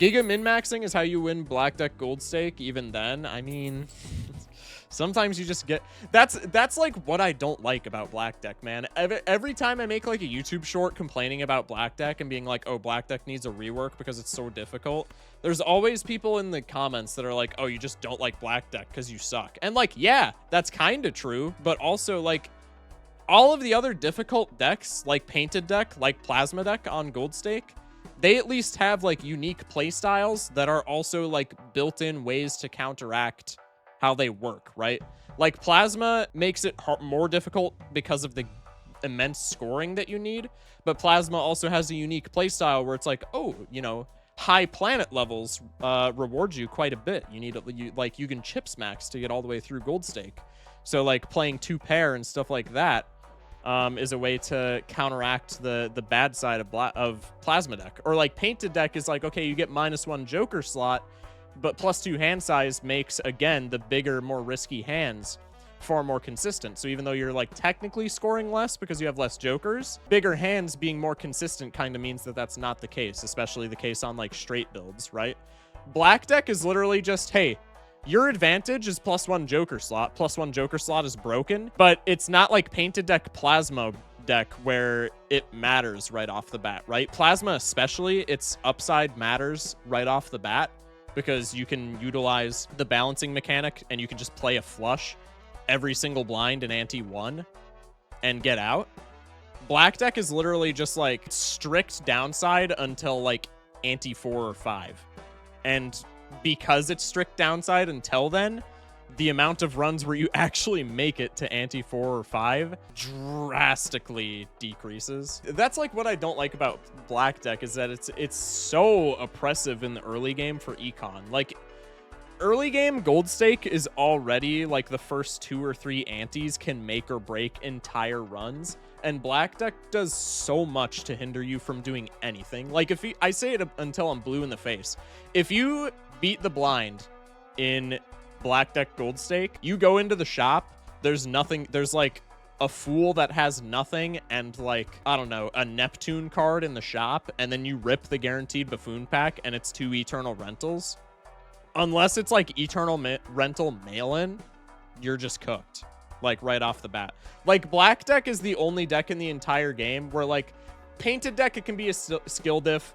Giga min-maxing is how you win Black Deck Gold Stake. Even then, I mean, sometimes you just get... That's like what I don't like about Black Deck, man. Every time I make like a YouTube short complaining about Black Deck and being like, oh, Black Deck needs a rework because it's so difficult, there's always people in the comments that are like, oh, you just don't like Black Deck because you suck. And like, yeah, that's kind of true, but also like all of the other difficult decks, like Painted Deck, like Plasma Deck on Gold Stake, they at least have like unique playstyles that are also like built-in ways to counteract how they work, right? Like Plasma makes it more difficult because of the immense scoring that you need, but Plasma also has a unique playstyle where it's like, oh, you know, high planet levels reward you quite a bit. You can chips max to get all the way through Gold Stake. So like playing 2-pair and stuff like that is a way to counteract the bad side of Plasma Deck. Or like Painted Deck is like, okay, you get -1 Joker slot, but +2 hand size makes, again, the bigger, more risky hands far more consistent. So even though you're like technically scoring less because you have less Jokers, bigger hands being more consistent kind of means that that's not the case, especially the case on like straight builds, right? Black Deck is literally just, hey, your advantage is +1 Joker slot. +1 Joker slot is broken, but it's not like Painted Deck Plasma Deck where it matters right off the bat, right? Plasma especially, its upside matters right off the bat because you can utilize the balancing mechanic and you can just play a flush every single blind in ante 1 and get out. Black Deck is literally just like strict downside until like ante 4 or 5. And because it's strict downside until then, the amount of runs where you actually make it to ante 4 or 5 drastically decreases. That's like what I don't like about Black Deck, is that it's so oppressive in the early game for econ. Like early game Gold Stake is already like the first 2 or 3 antes can make or break entire runs, and Black Deck does so much to hinder you from doing anything. Like I say it until I'm blue in the face. If you beat the blind in Black Deck Gold Stake, you go into the shop, there's nothing, there's like a Fool that has nothing and like, I don't know, a Neptune card in the shop, and then you rip the guaranteed Buffoon pack and it's 2 Eternal Rentals. Unless it's like Eternal Rental mail-in, you're just cooked, like right off the bat. Like Black Deck is the only deck in the entire game where like Painted Deck, it can be a skill diff.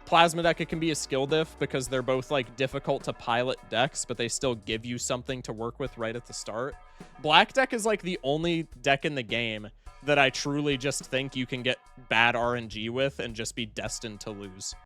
Plasma Deck, it can be a skill diff because they're both like difficult to pilot decks, but they still give you something to work with right at the start. Black Deck is like the only deck in the game that I truly just think you can get bad RNG with and just be destined to lose.